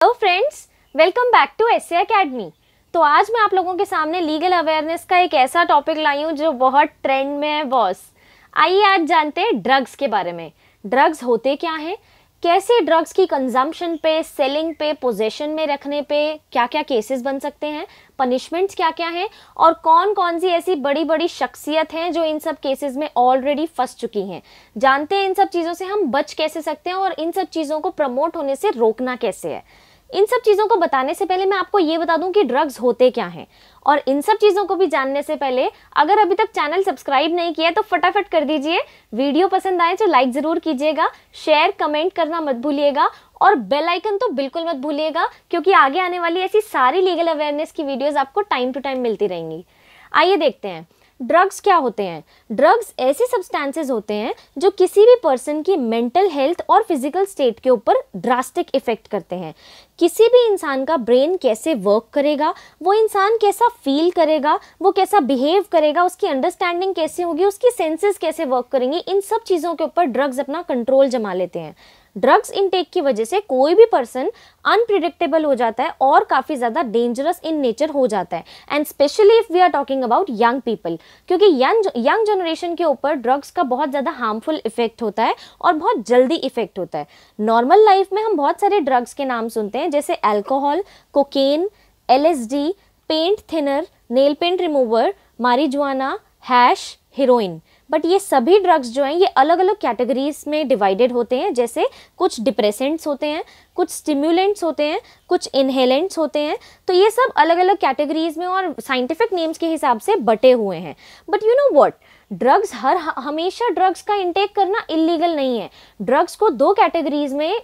Hello friends, welcome back to SA academy. तो आज मैं आप लोगों के सामने लीगल अवेयरनेस का एक ऐसा टॉपिक लाई हूँ जो बहुत ट्रेंड में है बॉस। आइए आज जानते हैं ड्रग्स के बारे में। ड्रग्स होते क्या हैं, कैसे ड्रग्स की कंजम्पशन पे, सेलिंग पे, पोजेशन में रखने पे क्या क्या केसेस बन सकते हैं, पनिशमेंट्स क्या क्या हैं और कौन कौन सी ऐसी बड़ी बड़ी शख्सियत हैं जो इन सब केसेस में ऑलरेडी फंस चुकी हैं। जानते हैं इन सब चीज़ों से हम बच कैसे सकते हैं और इन सब चीज़ों को प्रमोट होने से रोकना कैसे है। इन सब चीज़ों को बताने से पहले मैं आपको ये बता दूं कि ड्रग्स होते क्या हैं, और इन सब चीज़ों को भी जानने से पहले अगर अभी तक चैनल सब्सक्राइब नहीं किया है तो फटाफट कर दीजिए। वीडियो पसंद आए तो लाइक ज़रूर कीजिएगा, शेयर कमेंट करना मत भूलिएगा और बेल आइकन तो बिल्कुल मत भूलिएगा, क्योंकि आगे आने वाली ऐसी सारी लीगल अवेयरनेस की वीडियोज़ आपको टाइम टू टाइम मिलती रहेंगी। आइए देखते हैं ड्रग्स क्या होते हैं। ड्रग्स ऐसे सब्सटेंसेस होते हैं जो किसी भी पर्सन की मेंटल हेल्थ और फिजिकल स्टेट के ऊपर ड्रास्टिक इफेक्ट करते हैं। किसी भी इंसान का ब्रेन कैसे वर्क करेगा, वो इंसान कैसा फील करेगा, वो कैसा बिहेव करेगा, उसकी अंडरस्टैंडिंग कैसे होगी, उसकी सेंसेस कैसे वर्क करेंगी, इन सब चीज़ों के ऊपर ड्रग्स अपना कंट्रोल जमा लेते हैं। ड्रग्स इनटेक की वजह से कोई भी पर्सन अनप्रिडिक्टेबल हो जाता है और काफ़ी ज़्यादा डेंजरस इन नेचर हो जाता है, and specially if we are talking about young people, क्योंकि यंग जनरेशन के ऊपर ड्रग्स का बहुत ज़्यादा हार्मफुल इफेक्ट होता है और बहुत जल्दी इफेक्ट होता है। नॉर्मल लाइफ में हम बहुत सारे ड्रग्स के नाम सुनते हैं, जैसे alcohol, cocaine, LSD, paint thinner, nail paint remover, marijuana, hash, heroin. But ये सभी ड्रग्स जो हैं ये अलग अलग कैटेगरीज में डिवाइडेड होते हैं। जैसे कुछ डिप्रेसेंट्स होते हैं, कुछ स्टिम्युलेंट्स होते हैं, कुछ इनहेलेंट्स होते हैं। तो ये सब अलग अलग कैटेगरीज में और साइंटिफिक नेम्स के हिसाब से बटे हुए हैं। But you know what, drugs हमेशा ड्रग्स का इंटेक करना इलीगल नहीं है। ड्रग्स को दो कैटेगरीज में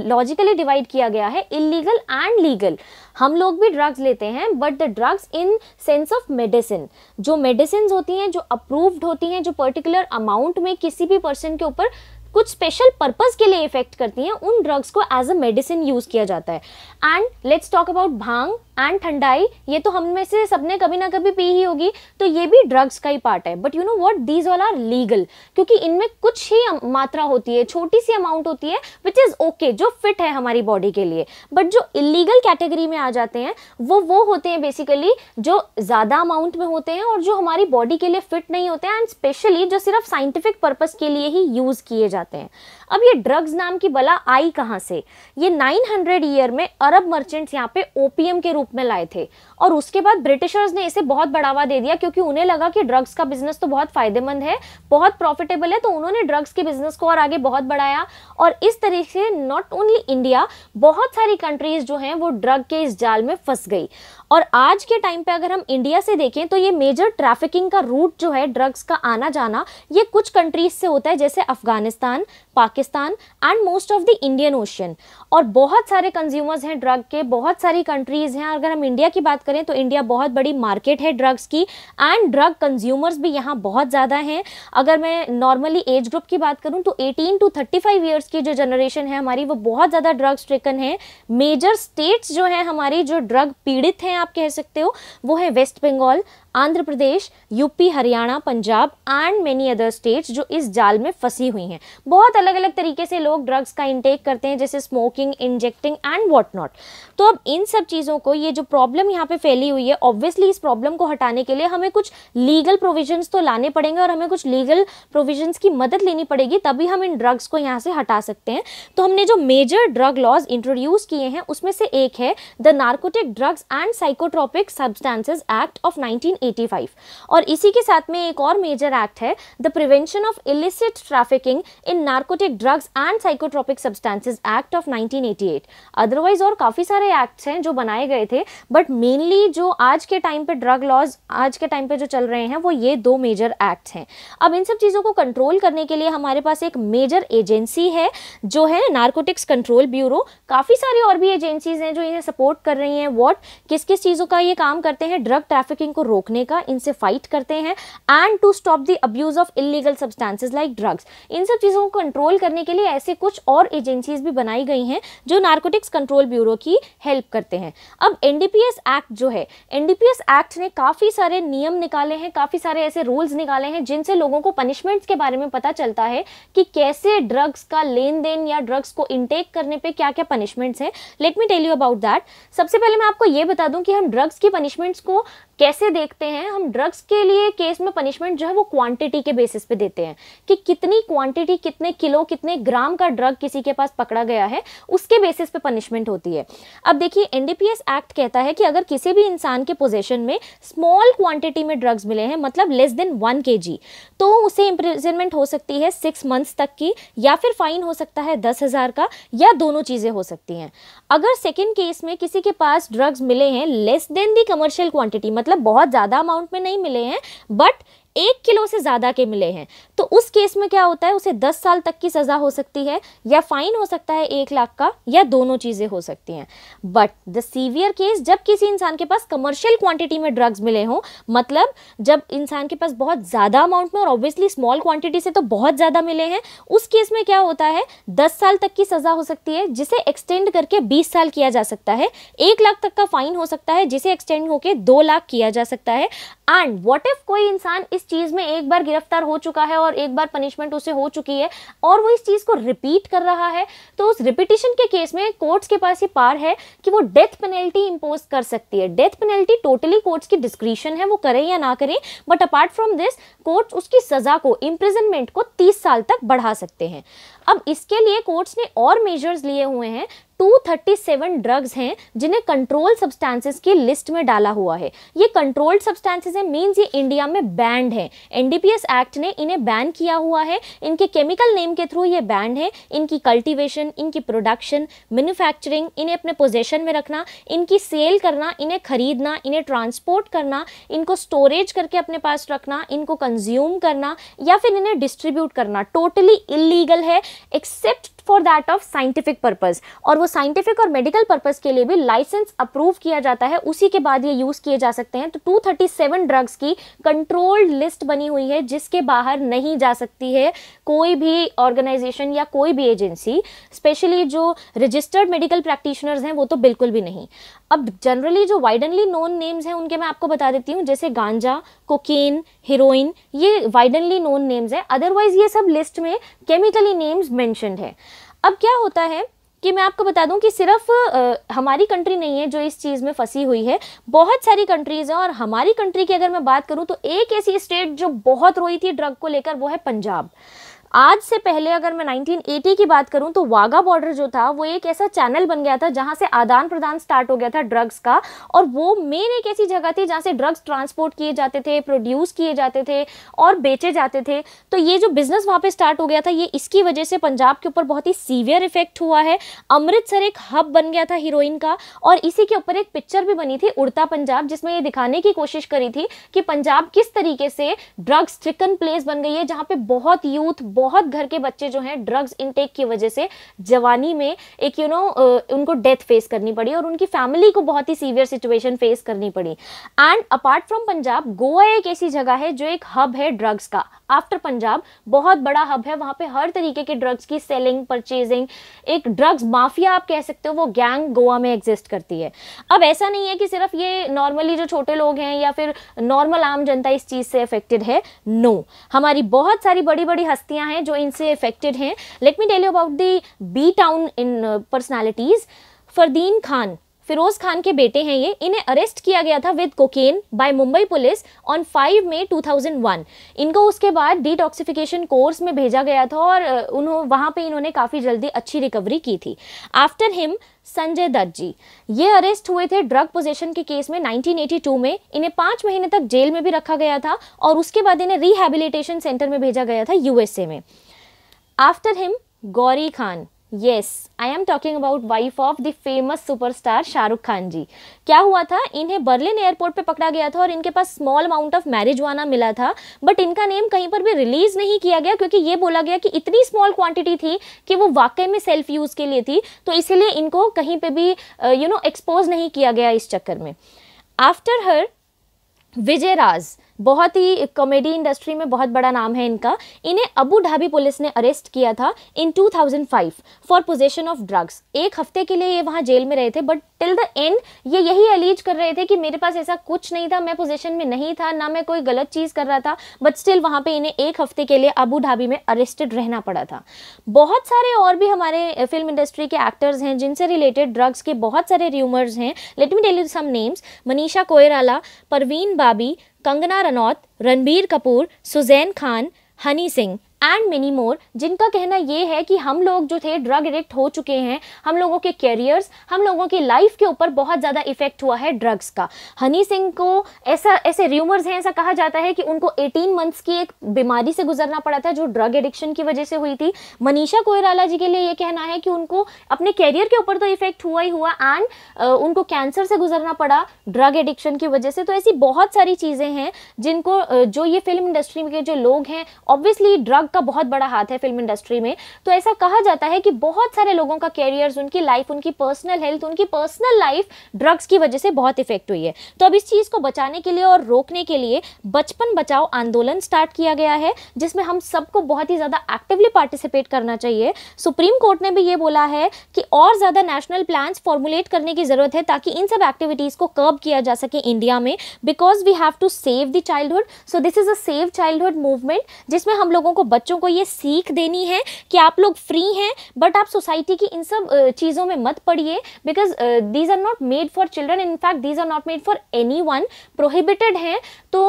लॉजिकली डिवाइड किया गया है, इलीगल एंड लीगल। हम लोग भी ड्रग्स लेते हैं, but the drugs in sense of medicine, जो मेडिसिन होती हैं, जो अप्रूव्ड होती हैं, जो पर्टिकुलर अमाउंट में किसी भी पर्सन के ऊपर कुछ स्पेशल पर्पस के लिए इफेक्ट करती हैं, उन ड्रग्स को एज अ मेडिसिन यूज किया जाता है। And let's talk about bhang and thandai. ये तो हम में से सबने कभी ना कभी पी ही होगी, तो ये भी ड्रग्स का ही पार्ट है। But you know what, these all are legal, क्योंकि इनमें कुछ ही मात्रा होती है, छोटी सी अमाउंट होती है, विच इज ओके, जो फिट है हमारी बॉडी के लिए। बट जो इलीगल कैटेगरी में आ जाते हैं वो होते हैं बेसिकली जो ज़्यादा अमाउंट में होते हैं और जो हमारी बॉडी के लिए फिट नहीं होते हैं, एंड स्पेशली जो सिर्फ साइंटिफिक पर्पस के लिए ही यूज किए जाते हैं। अब ये ड्रग्स नाम की बला आई कहाँ से? ये 900 ईयर में अरब मर्चेंट्स यहाँ पे ओपीएम के रूप में लाए थे, और उसके बाद ब्रिटिशर्स ने इसे बहुत बढ़ावा दे दिया, क्योंकि उन्हें लगा कि ड्रग्स का बिजनेस तो बहुत फायदेमंद है, बहुत प्रॉफिटेबल है, तो उन्होंने ड्रग्स के बिजनेस को और आगे बहुत बढ़ाया। और इस तरीके से नॉट ओनली इंडिया, बहुत सारी कंट्रीज जो हैं वो ड्रग के इस जाल में फंस गई। और आज के टाइम पे अगर हम इंडिया से देखें तो ये मेजर ट्रैफिकिंग का रूट जो है, ड्रग्स का आना जाना, ये कुछ कंट्रीज से होता है, जैसे Afghanistan, Pakistan and most of the Indian ocean. और बहुत सारे कंज्यूमर्स हैं ड्रग के, बहुत सारी कंट्रीज हैं। अगर हम इंडिया की बात करें तो इंडिया बहुत बड़ी मार्केट है ड्रग्स की, एंड ड्रग कंज्यूमर्स भी यहाँ बहुत ज़्यादा हैं। अगर मैं नॉर्मली एज ग्रुप की बात करूँ तो 18 to 35 ईयर्स की जो जनरेशन है हमारी, वो बहुत ज़्यादा ड्रग्स स्ट्रिकन है। मेजर स्टेट्स जो हैं हमारी, जो ड्रग पीड़ित हैं आप कह सकते हो, वो है West Bengal, Andhra Pradesh, UP, Haryana, Punjab and many other states जो इस जाल में फंसी हुई हैं। बहुत अलग अलग तरीके से लोग ड्रग्स का इंटेक करते हैं, जैसे smoking, injecting and what not. तो अब इन सब चीज़ों को, ये जो प्रॉब्लम यहाँ पे फैली हुई है, ऑब्वियसली इस प्रॉब्लम को हटाने के लिए हमें कुछ लीगल प्रोविजंस तो लाने पड़ेंगे और हमें कुछ लीगल प्रोविजंस की मदद लेनी पड़ेगी, तभी हम इन ड्रग्स को यहाँ से हटा सकते हैं। तो हमने जो मेजर ड्रग लॉज इंट्रोड्यूस किए हैं उसमें से एक है the narcotic drugs and psychotropic substances act of 1985, और इसी के साथ में एक और मेजर एक्ट है the prevention of illicit trafficking in narcotic drugs and psychotropic substances act of 1988। Otherwise और काफ़ी सारे एक्ट्स हैं जो बनाए गए थे, बट मेनली जो आज के टाइम पे ड्रग लॉज आज के टाइम पे जो चल रहे हैं वो ये दो मेजर एक्ट्स हैं। अब इन सब चीज़ों को कंट्रोल करने के लिए हमारे पास एक मेजर एजेंसी है जो है नार्कोटिक्स कंट्रोल ब्यूरो। काफ़ी सारी और भी एजेंसीज हैं जो इन्हें सपोर्ट कर रही हैं। व्हाट, किस किस चीज़ों का ये काम करते हैं? ड्रग ट्रैफिकिंग को रोकने का, इनसे फाइट करते हैं, and to stop the abuse of illegal substances like drugs. इन सब चीज़ों को कंट्रोल करने के लिए ऐसे कुछ और एजेंसीज भी बनाई गई हैं हैं जो नारकोटिक्स कंट्रोल ब्यूरो की हेल्प करते हैं। अब एनडीपीएस एक्ट जो है, एनडीपीएस एक्ट ने काफ़ी सारे नियम निकाले हैं, काफ़ी सारे ऐसे रूल्स निकाले हैं जिनसे लोगों को पनिशमेंट्स के बारे में पता चलता है कि कैसे ड्रग्स का लेन देन या ड्रग्स को इनटेक करने पे क्या क्या पनिशमेंट्स हैं। Let me tell you about that. सबसे पहले मैं आपको ये बता दूं कि हम ड्रग्स की पनिशमेंट्स को कैसे देखते हैं। हम ड्रग्स के लिए केस में पनिशमेंट जो है वो क्वांटिटी के बेसिस पे देते हैं कि कितनी क्वांटिटी, कितने किलो, कितने ग्राम का ड्रग किसी के पास पकड़ा गया है, उसके बेसिस पे पनिशमेंट होती है। अब देखिए, एनडीपीएस एक्ट कहता है कि अगर किसी भी इंसान के पोजेशन में स्मॉल क्वांटिटी में ड्रग्स मिले हैं, मतलब लेस देन 1 kg, तो उसे इम्प्रिजनमेंट हो सकती है 6 months तक की, या फिर फाइन हो सकता है 10,000 का, या दोनों चीजें हो सकती हैं। अगर सेकेंड केस में किसी के पास ड्रग्स मिले हैं लेस देन दी कमर्शियल क्वांटिटी, मतलब बहुत ज्यादा अमाउंट में नहीं मिले हैं बट 1 किलो से ज्यादा के मिले हैं, तो उस केस में क्या होता है, उसे 10 साल तक की सजा हो सकती है, या फाइन हो सकता है 1 लाख का, या दोनों चीजें हो सकती हैं। बट द सीवियर केस, जब किसी इंसान के पास कमर्शियल क्वांटिटी में ड्रग्स मिले हों, मतलब जब इंसान के पास बहुत ज्यादा अमाउंट में, और ऑब्वियसली स्मॉल क्वांटिटी से तो बहुत ज्यादा मिले हैं, उस केस में क्या होता है, 10 साल तक की सजा हो सकती है, जिसे एक्सटेंड करके 20 साल किया जा सकता है। 1 लाख तक का फाइन हो सकता है, जिसे एक्सटेंड होकर 2 लाख किया जा सकता है। एंड व्हाट इफ कोई इंसान इस चीज में एक बार गिरफ्तार हो चुका है और एक बार पनिशमेंट उसे हो चुकी है और वो इस चीज को रिपीट कर रहा है, तो उस रिपीटिशन के केस में कोर्ट्स के पास ये पावर है कि वो डेथ पेनल्टी इंपोज कर सकती है। डेथ पेनल्टी टोटली कोर्ट्स की डिस्क्रिशन है, वो करें या ना करें, but apart from this courts उसकी सजा को, इम्प्रिजनमेंट को 30 साल तक बढ़ा सकते हैं। अब इसके लिए कोर्ट्स ने और मेजर्स लिए हुए हैं। 237 ड्रग्स हैं जिन्हें कंट्रोल सब्सटेंसेस की लिस्ट में डाला हुआ है। ये कंट्रोल्ड सब्सटेंसेस है, मींस ये इंडिया में बैंड है। एनडीपीएस एक्ट ने इन्हें बैन किया हुआ है, इनके केमिकल नेम के थ्रू ये बैंड है। इनकी कल्टीवेशन, इनकी प्रोडक्शन, मैन्युफैक्चरिंग, इन्हें अपने पोजेशन में रखना, इनकी सेल करना, इन्हें खरीदना, इन्हें ट्रांसपोर्ट करना, इनको स्टोरेज करके अपने पास रखना, इनको कंज्यूम करना या फिर इन्हें डिस्ट्रीब्यूट करना टोटली इलीगल है, except for that of scientific purpose. और वो साइंटिफिक और मेडिकल पर्पस के लिए भी लाइसेंस अप्रूव किया जाता है, उसी के बाद ये यूज किए जा सकते हैं। तो 237 ड्रग्स की कंट्रोल्ड लिस्ट बनी हुई है जिसके बाहर नहीं जा सकती है कोई भी ऑर्गेनाइजेशन या कोई भी एजेंसी, स्पेशली जो रजिस्टर्ड मेडिकल प्रैक्टिशनर्स हैं वो तो बिल्कुल भी नहीं। अब जनरली जो वाइडनली नोन नेम्स हैं उनके मैं आपको बता देती हूँ, जैसे गांजा, कोकीन, हीरोइन, ये वाइडनली नोन नेम्स है। अदरवाइज ये सब लिस्ट में केमिकली नेम्स मेंशन्ड है। अब क्या होता है कि मैं आपको बता दूं कि सिर्फ हमारी कंट्री नहीं है जो इस चीज़ में फंसी हुई है, बहुत सारी कंट्रीज हैं। और हमारी कंट्री की अगर मैं बात करूं तो एक ऐसी स्टेट जो बहुत रोई थी ड्रग को लेकर, वो है पंजाब। आज से पहले अगर मैं 1980 की बात करूं तो वाघा बॉर्डर जो था वो एक ऐसा चैनल बन गया था जहां से आदान प्रदान स्टार्ट हो गया था ड्रग्स का, और वो मेन एक ऐसी जगह थी जहां से ड्रग्स ट्रांसपोर्ट किए जाते थे, प्रोड्यूस किए जाते थे और बेचे जाते थे। तो ये जो बिजनेस वहां पे स्टार्ट हो गया था, ये इसकी वजह से पंजाब के ऊपर बहुत ही सीवियर इफेक्ट हुआ है। अमृतसर एक हब बन गया था हीरोइन का, और इसी के ऊपर एक पिक्चर भी बनी थी उड़ता पंजाब, जिसमें ये दिखाने की कोशिश करी थी कि पंजाब किस तरीके से ड्रग्स स्ट्रिकन प्लेस बन गई है, जहां पे बहुत यूथ, बहुत घर के बच्चे जो हैं ड्रग्स इनटेक की वजह से जवानी में एक उनको डेथ फेस करनी पड़ी और उनकी फैमिली को बहुत ही सीवियर सिचुएशन फेस करनी पड़ी। And apart from Punjab, Goa एक ऐसी जगह है जो एक हब है ड्रग्स का। आफ्टर पंजाब बहुत बड़ा हब है, वहां पे हर तरीके के ड्रग्स की सेलिंग, परचेजिंग, एक ड्रग्स माफिया आप कह सकते हो, वो गैंग गोवा में एग्जिस्ट करती है। अब ऐसा नहीं है कि सिर्फ ये नॉर्मली जो छोटे लोग हैं या फिर नॉर्मल आम जनता इस चीज से अफेक्टेड है, नो, हमारी बहुत सारी बड़ी बड़ी हस्तियां हैं जो इनसे अफेक्टेड हैं। Let me tell you about the B town in personalities. Fardeen Khan, Feroz Khan के बेटे हैं ये, इन्हें अरेस्ट किया गया था with cocaine by Mumbai police on 5 May 2001। इनको उसके बाद डिटॉक्सिफिकेशन कोर्स में भेजा गया था और वहां पे इन्होंने काफ़ी जल्दी अच्छी रिकवरी की थी। आफ्टर हिम संजय दत्त जी, ये अरेस्ट हुए थे ड्रग पोजेशन के केस में 1982 में। इन्हें 5 महीने तक जेल में भी रखा गया था और उसके बाद इन्हें रिहैबिलिटेशन सेंटर में भेजा गया था यूएसए में। After him Gauri Khan, yes, I am talking about wife of the famous superstar Shahrukh Khan ji. क्या हुआ था, इन्हें बर्लिन एयरपोर्ट पे पकड़ा गया था और इनके पास स्मॉल अमाउंट ऑफ मैरिजुआना मिला था, बट इनका नेम कहीं पर भी रिलीज नहीं किया गया क्योंकि ये बोला गया कि इतनी स्मॉल क्वांटिटी थी कि वो वाकई में सेल्फ यूज के लिए थी, तो इसीलिए इनको कहीं पे भी एक्सपोज नहीं किया गया इस चक्कर में। आफ्टर हर विजय राज, बहुत ही कॉमेडी इंडस्ट्री में बहुत बड़ा नाम है इनका। इन्हें अबू धाबी पुलिस ने अरेस्ट किया था इन 2005 फॉर पोजेशन ऑफ ड्रग्स। एक हफ्ते के लिए ये वहाँ जेल में रहे थे, बट टिल द एंड ये यही अलीज कर रहे थे कि मेरे पास ऐसा कुछ नहीं था, मैं पोजीशन में नहीं था, ना मैं कोई गलत चीज़ कर रहा था, बट स्टिल वहाँ पे इन्हें एक हफ्ते के लिए अबू धाबी में अरेस्टेड रहना पड़ा था। बहुत सारे और भी हमारे फिल्म इंडस्ट्री के एक्टर्स हैं जिनसे रिलेटेड ड्रग्स के बहुत सारे र्यूमर्स हैं। Let me tell you some names. Manisha Koirala, Parveen Babi, Kangana Ranaut, Ranbir Kapoor, Sussanne Khan, Honey Singh and many more, जिनका कहना ये है कि हम लोग जो थे ड्रग एडिक्ट हो चुके हैं, हम लोगों के कैरियर्स, हम लोगों की लाइफ के ऊपर बहुत ज़्यादा इफेक्ट हुआ है ड्रग्स का। हनी सिंह को ऐसे र्यूमर्स हैं, ऐसा कहा जाता है कि उनको 18 मंथ्स की एक बीमारी से गुजरना पड़ा था जो ड्रग एडिक्शन की वजह से हुई थी। मनीषा कोइराला जी के लिए ये कहना है कि उनको अपने कैरियर के ऊपर तो इफेक्ट हुआ ही हुआ एंड उनको कैंसर से गुजरना पड़ा ड्रग एडिक्शन की वजह से। तो ऐसी बहुत सारी चीज़ें हैं जिनको जो ये फिल्म इंडस्ट्री के जो लोग हैं, ऑब्वियसली ड्रग का बहुत बड़ा हाथ है फिल्म इंडस्ट्री में, तो ऐसा कहा जाता है कि बहुत सारे लोगों का कैरियर्स, उनकी लाइफ, उनकी पर्सनल हेल्थ, उनकी पर्सनल लाइफ ड्रग्स की वजह से बहुत इफेक्ट हुई है। तो अब इस चीज़ को बचाने के लिए और रोकने के लिए बचपन बचाओ आंदोलन स्टार्ट किया गया है, जिसमें हम सबको बहुत ही ज़्यादा एक्टिवली पार्टिसिपेट करना चाहिए। सुप्रीम कोर्ट ने भी ये बोला है कि और ज़्यादा नेशनल प्लान्स फॉर्मुलेट करने की ज़रूरत है ताकि इन सब एक्टिविटीज़ को कर्ब किया जा सके इंडिया में, because we have to save the childhood. So this is a save childhood movement, जिसमें हम लोगों को, बच्चों को ये सीख देनी है कि आप लोग फ्री हैं, बट आप सोसाइटी की इन सब चीज़ों में मत पड़िए, because these are not made for children, in fact these are not made for anyone, prohibited हैं। तो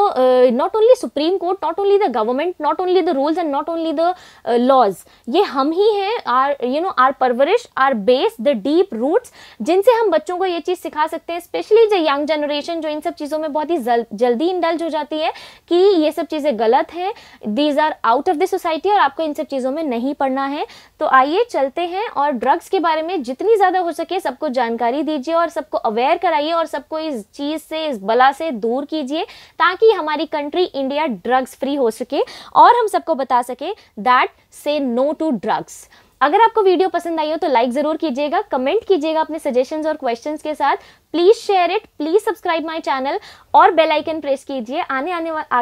not only supreme court, not only the government, not only the rules and not only the laws, ये हम ही हैं, our परवरिश, our base, the deep roots, जिनसे हम बच्चों को ये चीज़ सिखा सकते हैं, स्पेशली जो यंग जनरेशन जो इन सब चीज़ों में बहुत ही जल्दी इंडल्ज हो जाती है कि ये सब चीज़ें गलत हैं, these are out of the society और आपको इन सब चीज़ों में नहीं पढ़ना है। तो आइए चलते हैं और ड्रग्स के बारे में जितनी ज़्यादा हो सके सबको जानकारी दीजिए और सबको अवेयर कराइए और सबको इस चीज़ से, इस बला से दूर कीजिए, ताकि हमारी कंट्री इंडिया ड्रग्स फ्री हो सके और हम सबको बता सके दैट से नो टू ड्रग्स। अगर आपको वीडियो पसंद आई हो तो लाइक ज़रूर कीजिएगा, कमेंट कीजिएगा अपने सजेशंस और क्वेश्चंस के साथ, please share it, please subscribe my channel और बेल आइकन प्रेस कीजिए। आगे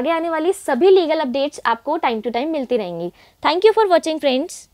आने वाली सभी लीगल अपडेट्स आपको टाइम टू टाइम मिलती रहेंगी। Thank you for watching friends.